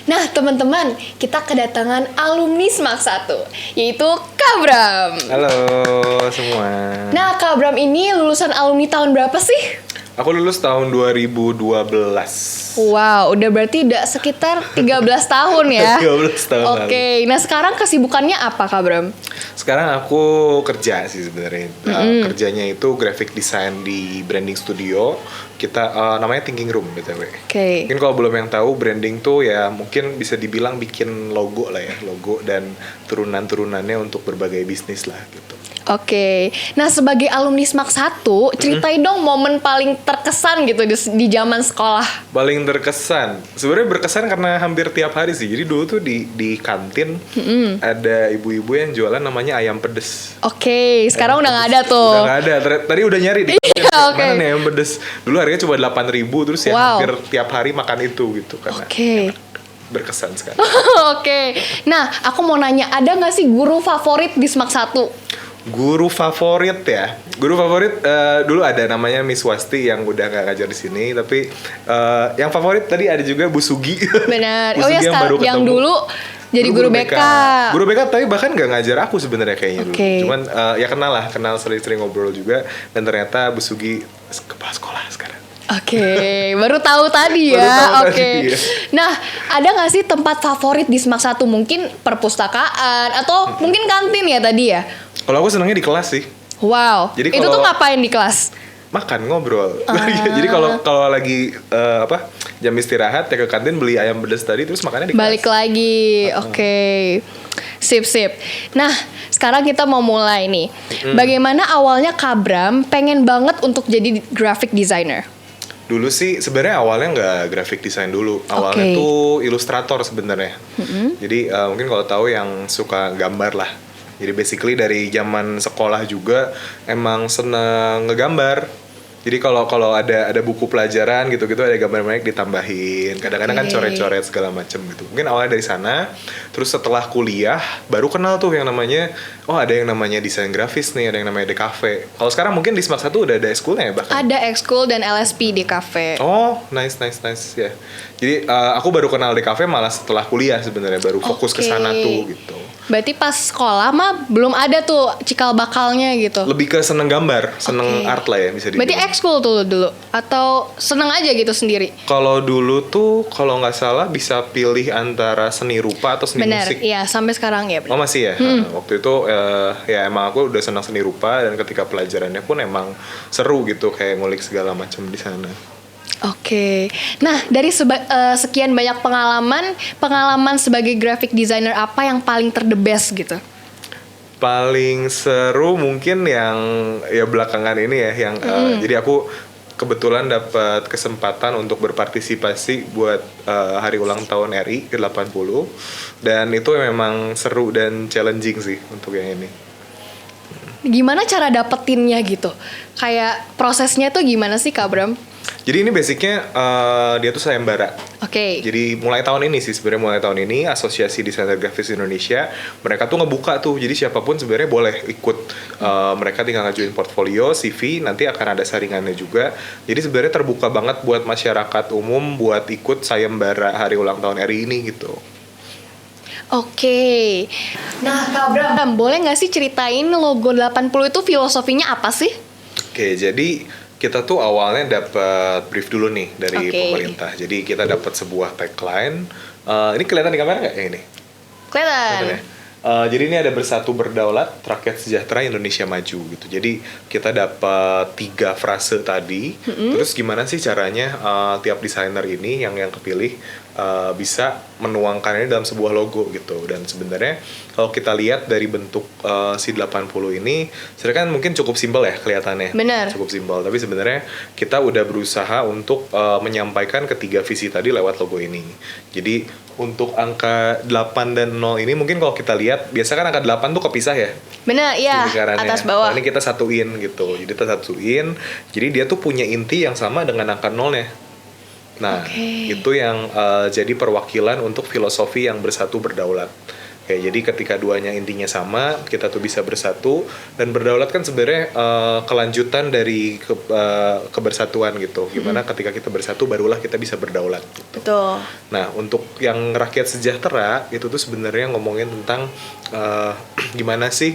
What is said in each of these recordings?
Nah, teman-teman, kita kedatangan alumni SMAK 1, yaitu Kak Bram. Halo semua. Nah, Kak Bram ini lulusan alumni tahun berapa sih? Aku lulus tahun 2012. Wow, udah berarti udah sekitar 13 tahun ya? 13 tahun lalu. Oke, nah sekarang kesibukannya apa Kak Bram? Sekarang aku kerja sih sebenarnya. Kerjanya itu graphic design di branding studio. Kita namanya Thinking Room BTW. Oke. Mungkin kalau belum yang tahu, branding tuh ya mungkin bisa dibilang bikin logo lah ya, logo dan turunan-turunannya untuk berbagai bisnis lah gitu. Oke, nah sebagai alumni SMAK 1, ceritain dong momen paling terkesan gitu di zaman sekolah. Paling terkesan, sebenarnya berkesan karena hampir tiap hari sih. Jadi dulu tuh di kantin ada ibu-ibu yang jualan namanya ayam pedes. Oke, sekarang udah nggak ada tuh. Udah nggak ada. Tadi udah nyari di Iya, oke. mana nih ayam pedes. Dulu harganya cuma 8.000, terus ya Wow. hampir tiap hari makan itu gitu karena Oke. berkesan sekali. Oke, nah aku mau nanya, ada nggak sih guru favorit di SMAK 1? Guru favorit ya. Guru favorit dulu ada namanya Miss Wasti yang udah nggak ngajar di sini, tapi yang favorit tadi ada juga Bu Sugi. Benar. Bu Oh ya, Sugi yang ketemu. dulu jadi guru BK. Guru BK tapi bahkan nggak ngajar aku sebenarnya kayaknya dulu. Oke. Cuman ya kenal sering-sering ngobrol juga, dan ternyata Bu Sugi kepala sekolah sekarang. Oke, baru tahu tadi Baru ya. tahu Oke. tadi, ya. Nah, ada nggak sih tempat favorit di SMAK 1? Mungkin perpustakaan atau mungkin kantin ya tadi ya? Kalau aku senangnya di kelas sih. Wow. Jadi itu kalau- tuh ngapain di kelas? Makan, ngobrol. Jadi kalau lagi jam istirahat ya ke kantin beli ayam pedas tadi, terus makannya di kelas. Balik lagi. Oke. Sip. Nah, sekarang kita mau mulai nih. Bagaimana awalnya Kak Bram pengen banget untuk jadi graphic designer? Dulu sih sebenarnya awalnya nggak graphic design dulu. Awalnya Oke. tuh ilustrator sebenarnya. Jadi mungkin kalau tahu yang suka gambar lah. Jadi basically dari zaman sekolah juga emang seneng ngegambar. Jadi kalau ada buku pelajaran gitu-gitu ada gambar banyak ditambahin. Kadang-kadang kan Oke. coret-coret segala macem gitu. Mungkin awalnya dari sana. Terus setelah kuliah baru kenal tuh yang namanya ada yang namanya desain grafis nih, ada yang namanya DKV. Kalau sekarang mungkin di SMAK 1 udah ada ekskulnya ya bahkan. Ada ekskul dan LSP di cafe. Oh, nice ya. Jadi aku baru kenal DKV malah setelah kuliah sebenarnya, baru fokus ke Oke. sana tuh gitu. Berarti pas sekolah mah belum ada tuh cikal bakalnya gitu. Lebih ke seneng gambar, seneng Oke. art lah ya bisa dibilang. Berarti ekskul tuh dulu atau seneng aja gitu sendiri? Kalau dulu tuh kalau nggak salah bisa pilih antara seni rupa atau seni Benar, musik. iya sampai sekarang ya. Oh masih ya? Waktu itu ya emang aku udah senang seni rupa, dan ketika pelajarannya pun emang seru gitu, kayak ngulik segala macam di sana. Oke, nah dari sekian banyak pengalaman sebagai graphic designer apa yang paling ter the best gitu? Paling seru mungkin yang ya belakangan ini ya, yang jadi aku kebetulan dapat kesempatan untuk berpartisipasi buat hari ulang tahun RI ke-80, dan itu memang seru dan challenging sih untuk yang ini. Gimana cara dapetinnya gitu? Kayak prosesnya tuh gimana sih Kak Bram? Jadi ini basicnya dia tuh sayembara. Oke. Jadi mulai tahun ini sih sebenarnya, mulai tahun ini Asosiasi Desainer Grafis Indonesia mereka tuh ngebuka tuh, jadi siapapun sebenarnya boleh ikut. Mereka tinggal ngajuin portfolio, CV, nanti akan ada saringannya juga. Jadi sebenarnya terbuka banget buat masyarakat umum buat ikut sayembara hari ulang tahun RI ini gitu. Oke. Nah Kak Bram, boleh nggak sih ceritain logo 80 itu filosofinya apa sih? Oke, jadi kita tuh awalnya dapat brief dulu nih dari Oke. pemerintah. Jadi kita dapat sebuah tagline. Ini kelihatan di kamera nggak yang ini? Kelihatan. Ya? Jadi ini ada bersatu berdaulat, rakyat sejahtera, Indonesia maju gitu. Jadi kita dapat 3 frase tadi. Terus gimana sih caranya tiap desainer ini yang kepilih bisa menuangkannya dalam sebuah logo gitu. Dan sebenarnya kalau kita lihat dari bentuk si 80 ini, sebenarnya kan mungkin cukup simpel ya kelihatannya. Benar. Cukup simpel, tapi sebenarnya kita udah berusaha untuk menyampaikan ketiga visi tadi lewat logo ini. Jadi untuk angka 8 dan 0 ini mungkin kalau kita lihat, biasa kan angka 8 tuh kepisah ya. Benar, iya, Lingkarannya. atas bawah. Nah, ini kita satuin gitu. Jadi kita satuin. Jadi dia tuh punya inti yang sama dengan angka 0-nya. Nah, Oke. itu yang jadi perwakilan untuk filosofi yang bersatu berdaulat. Kayak jadi ketika duanya intinya sama, kita tuh bisa bersatu dan berdaulat kan sebenarnya kelanjutan dari kebersatuan gitu. Gimana ketika kita bersatu barulah kita bisa berdaulat gitu. Betul. Nah, untuk yang rakyat sejahtera itu tuh sebenarnya ngomongin tentang gimana sih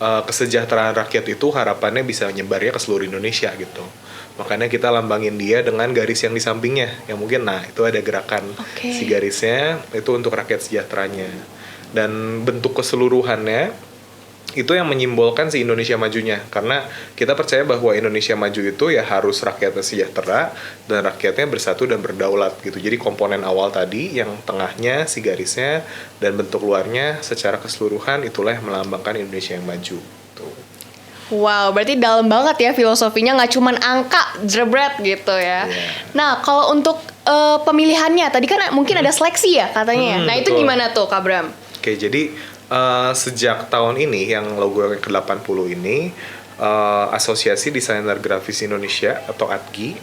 kesejahteraan rakyat itu harapannya bisa nyebarnya ke seluruh Indonesia gitu. Makanya kita lambangin dia dengan garis yang di sampingnya. Yang mungkin itu ada gerakan si garisnya itu untuk rakyat sejahteranya. Dan bentuk keseluruhannya itu yang menyimbolkan si Indonesia majunya. Karena kita percaya bahwa Indonesia maju itu ya harus rakyatnya sejahtera dan rakyatnya bersatu dan berdaulat gitu. Jadi komponen awal tadi yang tengahnya si garisnya dan bentuk luarnya secara keseluruhan itulah yang melambangkan Indonesia yang maju. Tuh. Wow, berarti dalam banget ya filosofinya, nggak cuman angka jebret gitu ya. Yeah. Nah, kalau untuk pemilihannya tadi kan mungkin ada seleksi ya katanya ya. Nah, itu betul. gimana tuh Kak Bram? Oke, jadi sejak tahun ini yang logo yang ke-80 ini Asosiasi Desainer Grafis Indonesia atau ADGI,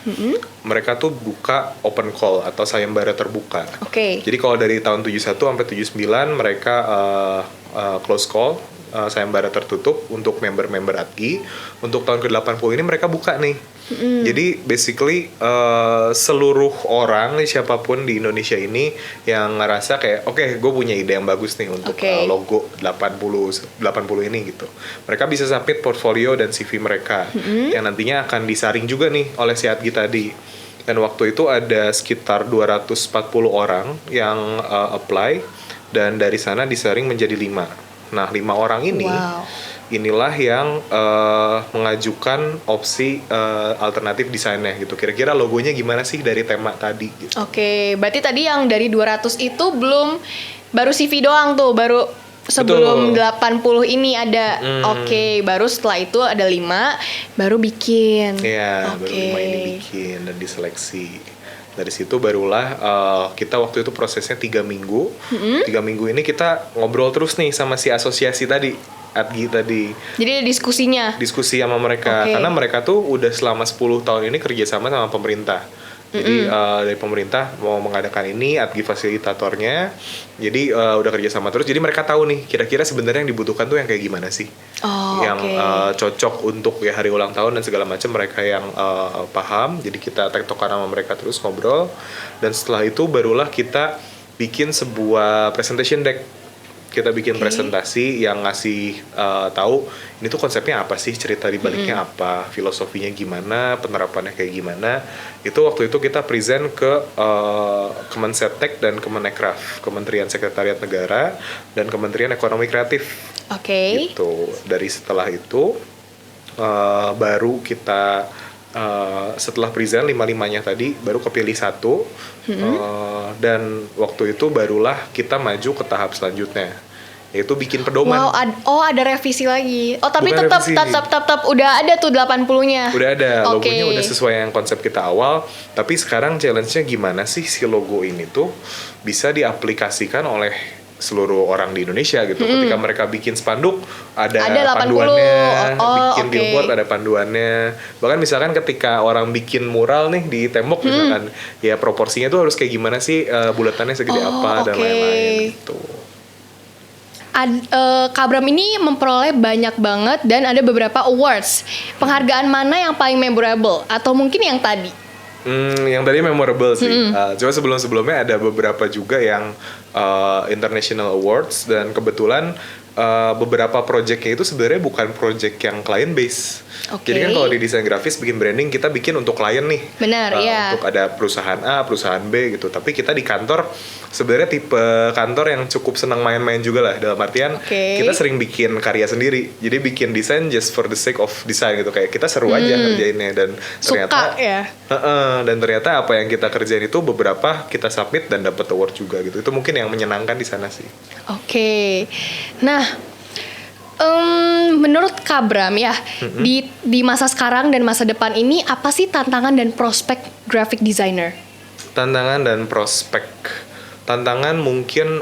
mereka tuh buka open call atau sayembara terbuka. Oke. Jadi kalau dari tahun 71 sampai 79 mereka close call, sayembara tertutup untuk member-member ADGI. Untuk tahun ke-80 ini mereka buka nih. Jadi basically seluruh orang siapapun di Indonesia ini yang ngerasa kayak oke, gue punya ide yang bagus nih untuk logo 80 ini gitu. Mereka bisa submit portfolio dan CV mereka yang nantinya akan disaring juga nih oleh si ADGI tadi. Dan waktu itu ada sekitar 240 orang yang apply dan dari sana disaring menjadi 5. Nah, 5 orang ini inilah yang mengajukan opsi alternatif desainnya gitu. Kira-kira logonya gimana sih dari tema tadi gitu. Oke, berarti tadi yang dari 200 itu baru CV doang tuh, baru sebelum 80 ini ada. Oke, baru setelah itu ada 5 baru bikin. Iya, baru 5 ini bikin dan diseleksi. Dari situ barulah kita waktu itu prosesnya 3 minggu. 3 minggu ini kita ngobrol terus nih sama si asosiasi tadi, ADGI tadi. Jadi ada diskusinya? Diskusi sama mereka. Karena mereka tuh udah selama 10 tahun ini kerjasama sama pemerintah. Jadi dari pemerintah mau mengadakan ini, ADGI fasilitatornya. Jadi udah kerjasama terus. Jadi mereka tahu nih kira-kira sebenarnya yang dibutuhkan tuh yang kayak gimana sih. Yang cocok untuk ya hari ulang tahun dan segala macam, mereka yang paham. Jadi kita tektokan sama mereka terus ngobrol. Dan setelah itu barulah kita bikin sebuah presentation deck. Kita bikin presentasi yang ngasih tahu ini tuh konsepnya apa sih, cerita di baliknya apa, filosofinya gimana, penerapannya kayak gimana. Itu waktu itu kita present ke Kemensetek dan Kemenekraf, Kementerian Sekretariat Negara dan Kementerian Ekonomi Kreatif. Gitu. Dari setelah itu baru kita setelah present 5-5-nya tadi baru kepilih 1 dan waktu itu barulah kita maju ke tahap selanjutnya, yaitu bikin pedoman. Ada revisi lagi. Tapi tetap udah ada tuh 80-nya. Udah ada, logonya udah sesuai yang konsep kita awal. Tapi sekarang challenge-nya gimana sih si logo ini tuh bisa diaplikasikan oleh seluruh orang di Indonesia gitu. Ketika mereka bikin spanduk ada panduannya, bikin billboard ada panduannya. Bahkan misalkan ketika orang bikin mural nih di tembok misalkan, ya proporsinya tuh harus kayak gimana sih, bulatannya segede apa dan lain-lain gitu. Kak Bram ini memperoleh banyak banget dan ada beberapa awards. Penghargaan mana yang paling memorable atau mungkin yang tadi? Yang tadi memorable sih. Cuma sebelum-sebelumnya ada beberapa juga yang international awards dan kebetulan beberapa projectnya itu sebenarnya bukan project yang client base. Jadi kan kalau di desain grafis bikin branding kita bikin untuk klien nih. Benar, iya. Untuk ada perusahaan A, perusahaan B gitu. Tapi kita di kantor sebenarnya tipe kantor yang cukup senang main-main juga lah. Dalam artian kita sering bikin karya sendiri. Jadi bikin desain just for the sake of design gitu. Kayak kita seru aja ngerjainnya dan ternyata suka ya. Dan ternyata apa yang kita kerjain itu beberapa kita submit dan dapat award juga gitu. Itu mungkin yang menyenangkan di sana sih. Nah, menurut Kak Bram ya, di masa sekarang dan masa depan ini apa sih tantangan dan prospek graphic designer? Tantangan dan prospek. tantangan mungkin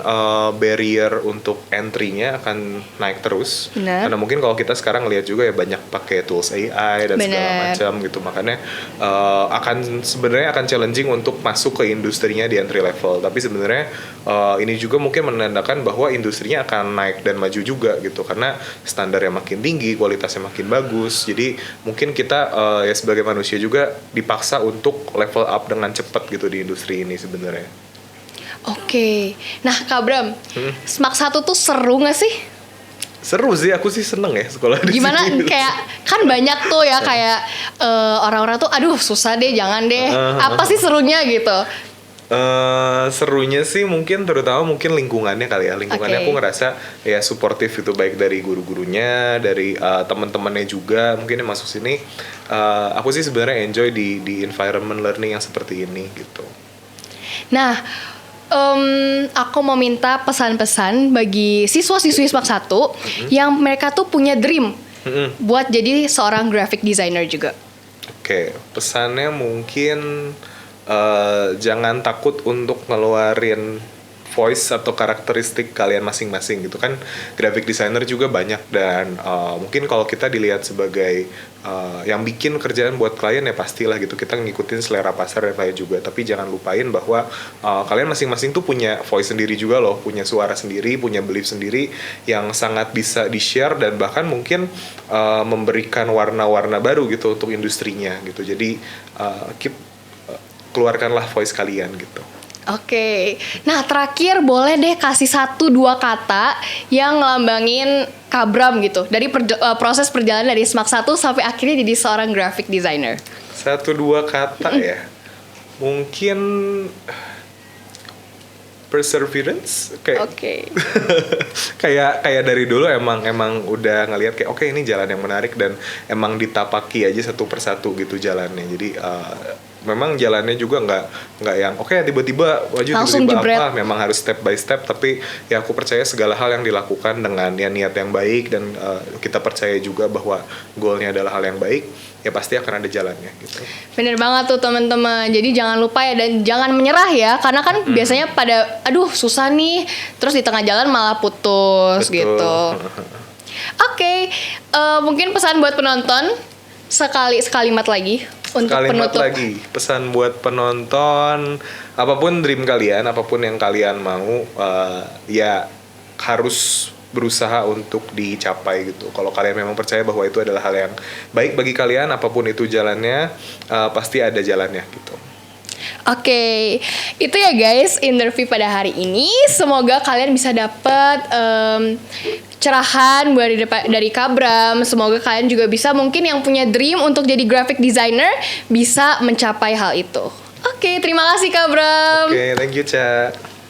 barrier untuk entry-nya akan naik terus. Benar. Karena mungkin kalau kita sekarang lihat juga ya banyak pakai tools AI dan segala Benar. macam gitu. Makanya sebenarnya akan challenging untuk masuk ke industrinya di entry level. Tapi sebenarnya ini juga mungkin menandakan bahwa industrinya akan naik dan maju juga gitu. Karena standarnya makin tinggi, kualitasnya makin bagus. Jadi mungkin kita ya sebagai manusia juga dipaksa untuk level up dengan cepat gitu di industri ini sebenarnya. Oke. Nah, Kak Bram, SMAK 1 tuh seru gak sih? Seru sih, aku sih seneng ya sekolah di Gimana sini. kayak kan banyak tuh ya kayak orang-orang tuh aduh susah deh, jangan deh. Apa sih serunya gitu? Serunya sih mungkin terutama mungkin lingkungannya kali ya. Lingkungannya Oke. aku ngerasa ya suportif itu, baik dari guru-gurunya, dari teman-temannya juga mungkin yang masuk sini. Aku sih sebenarnya enjoy di environment learning yang seperti ini gitu. Nah, aku mau minta pesan-pesan bagi siswa-siswi SMAK 1 yang mereka tuh punya dream buat jadi seorang graphic designer juga. Oke, pesannya mungkin jangan takut untuk ngeluarin voice atau karakteristik kalian masing-masing gitu kan. Graphic designer juga banyak dan mungkin kalau kita dilihat sebagai yang bikin kerjaan buat klien ya pastilah gitu kita ngikutin selera pasar dan klien juga, tapi jangan lupain bahwa kalian masing-masing tuh punya voice sendiri juga loh, punya suara sendiri, punya belief sendiri yang sangat bisa di-share dan bahkan mungkin memberikan warna-warna baru gitu untuk industrinya gitu. Jadi keluarkanlah voice kalian gitu. Oke. Nah, terakhir boleh deh kasih 1-2 kata yang ngelambangin Kak Bram gitu dari proses perjalanan dari SMAK 1 sampai akhirnya jadi seorang graphic designer. 1-2 kata ya. Mungkin perseverance kayak Oke. kayak dari dulu emang udah ngelihat kayak oke, ini jalan yang menarik dan emang ditapaki aja satu persatu gitu jalannya. Jadi memang jalannya juga nggak yang oke, tiba-tiba maju Langsung tiba-tiba jebret. apa, memang harus step by step, tapi ya aku percaya segala hal yang dilakukan dengan ya niat yang baik dan kita percaya juga bahwa goalnya adalah hal yang baik, ya pasti akan ada jalannya gitu. Bener banget tuh teman-teman. Jadi jangan lupa ya dan jangan menyerah ya, karena kan biasanya pada aduh susah nih, terus di tengah jalan malah putus. Betul. Gitu. Oke, mungkin pesan buat penonton sekalimat lagi untuk Kalimat penutup. lagi, pesan buat penonton, apapun dream kalian, apapun yang kalian mau, ya harus berusaha untuk dicapai gitu. Kalau kalian memang percaya bahwa itu adalah hal yang baik bagi kalian, apapun itu jalannya, pasti ada jalannya gitu. Oke, itu ya guys interview pada hari ini. Semoga kalian bisa dapet cerahan dari Kak Bram. Semoga kalian juga bisa, mungkin yang punya dream untuk jadi graphic designer, bisa mencapai hal itu. Oke, terima kasih Kak Bram. Oke, thank you, Ca.